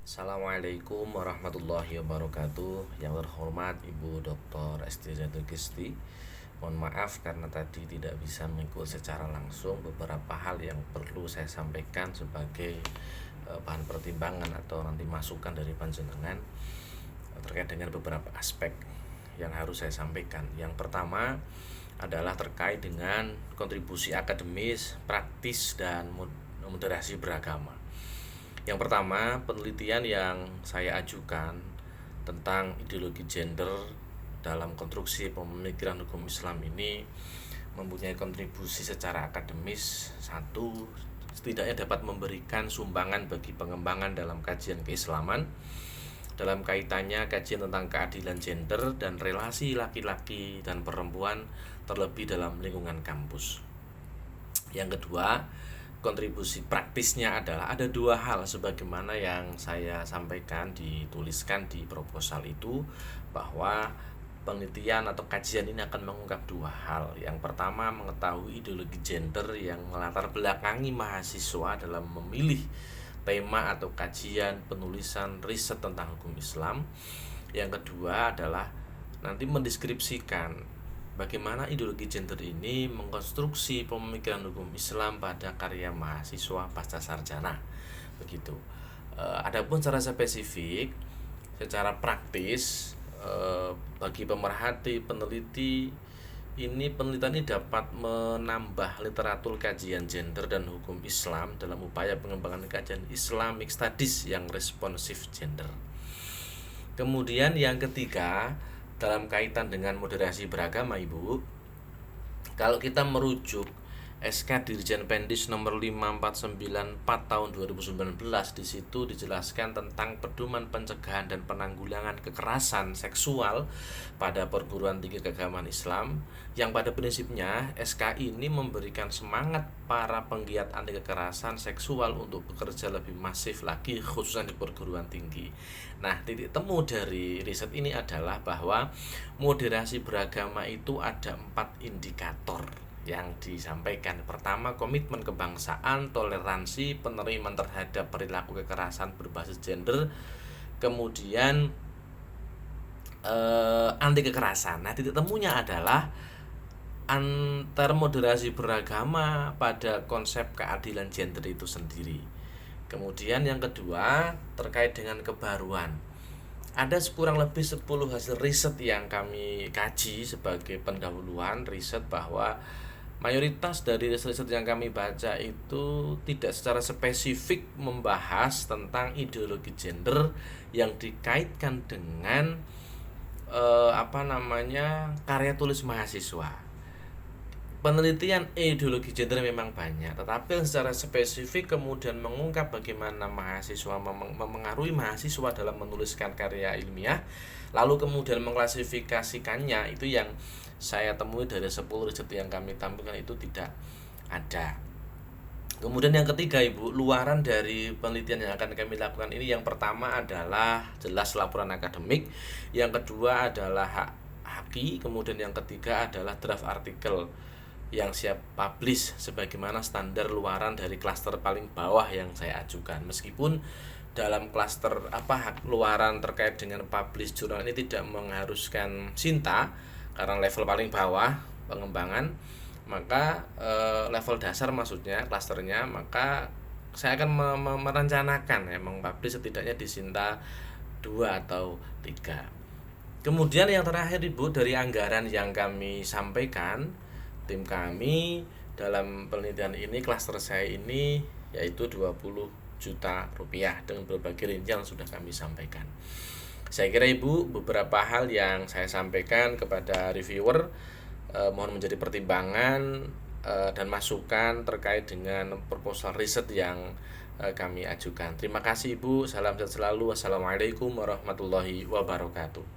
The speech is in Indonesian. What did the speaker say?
Assalamualaikum warahmatullahi wabarakatuh. Yang terhormat Ibu Dr. Esti Gisti, mohon maaf karena tadi tidak bisa mengikuti secara langsung. Beberapa hal yang perlu saya sampaikan sebagai bahan pertimbangan atau nanti masukan dari panjenengan terkait dengan beberapa aspek yang harus saya sampaikan. Yang pertama adalah terkait dengan kontribusi akademis, praktis, dan moderasi beragama. Yang pertama, penelitian yang saya ajukan tentang ideologi gender dalam konstruksi pemikiran hukum Islam ini mempunyai kontribusi secara akademis. Satu, setidaknya dapat memberikan sumbangan bagi pengembangan dalam kajian keislaman dalam kaitannya kajian tentang keadilan gender dan relasi laki-laki dan perempuan, terlebih dalam lingkungan kampus. Yang kedua, kontribusi praktisnya adalah ada dua hal sebagaimana yang saya sampaikan dituliskan di proposal itu, bahwa penelitian atau kajian ini akan mengungkap dua hal. Yang pertama, mengetahui ideologi gender yang melatar belakangi mahasiswa dalam memilih tema atau kajian, penulisan, riset tentang hukum Islam. Yang kedua adalah nanti mendeskripsikan bagaimana ideologi gender ini mengkonstruksi pemikiran hukum Islam pada karya mahasiswa pasca sarjana. Begitu. Adapun secara spesifik, secara praktis, bagi pemerhati, peneliti, ini penelitian ini dapat menambah literatur kajian gender dan hukum Islam dalam upaya pengembangan kajian Islamic Studies yang responsif gender. Kemudian yang ketiga, dalam kaitan dengan moderasi beragama, Ibu, kalau kita merujuk SK Dirjen Pendis nomor 5494 tahun 2019, di situ dijelaskan tentang pedoman pencegahan dan penanggulangan kekerasan seksual pada perguruan tinggi keagamaan Islam, yang pada prinsipnya SK ini memberikan semangat para penggiat anti kekerasan seksual untuk bekerja lebih masif lagi, khususnya di perguruan tinggi. Nah, titik temu dari riset ini adalah bahwa moderasi beragama itu ada 4 indikator yang disampaikan. Pertama, komitmen kebangsaan, toleransi, penerimaan terhadap perilaku kekerasan berbasis gender, kemudian anti kekerasan. Nah, titik temunya adalah antar moderasi beragama pada konsep keadilan gender itu sendiri. Kemudian yang kedua, terkait dengan kebaruan. Ada kurang lebih 10 hasil riset yang kami kaji sebagai pendahuluan riset, bahwa mayoritas dari riset yang kami baca itu tidak secara spesifik membahas tentang ideologi gender yang dikaitkan dengan karya tulis mahasiswa. Penelitian ideologi gender memang banyak, tetapi secara spesifik kemudian mengungkap bagaimana mahasiswa memengaruhi mahasiswa dalam menuliskan karya ilmiah, lalu kemudian mengklasifikasikannya, itu yang saya temui dari 10 riset yang kami tampilkan itu tidak ada. Kemudian yang ketiga, Ibu, luaran dari penelitian yang akan kami lakukan ini, yang pertama adalah jelas laporan akademik, yang kedua adalah haki, kemudian yang ketiga adalah draft artikel yang siap publish sebagaimana standar luaran dari klaster paling bawah yang saya ajukan. Meskipun dalam klaster luaran terkait dengan publish jurnal ini tidak mengharuskan Sinta karena level paling bawah pengembangan, maka level dasar maksudnya klasternya, maka saya akan merencanakan mempublish setidaknya di Sinta 2 atau 3. Kemudian yang terakhir, Ibu, dari anggaran yang kami sampaikan, tim kami dalam penelitian ini, klaster saya ini, yaitu 20 juta rupiah dengan berbagai rincian yang sudah kami sampaikan. Saya kira, Ibu, beberapa hal yang saya sampaikan kepada reviewer mohon menjadi pertimbangan dan masukan terkait dengan proposal riset yang kami ajukan. Terima kasih, Ibu. Salam sehat selalu. Wassalamualaikum warahmatullahi wabarakatuh.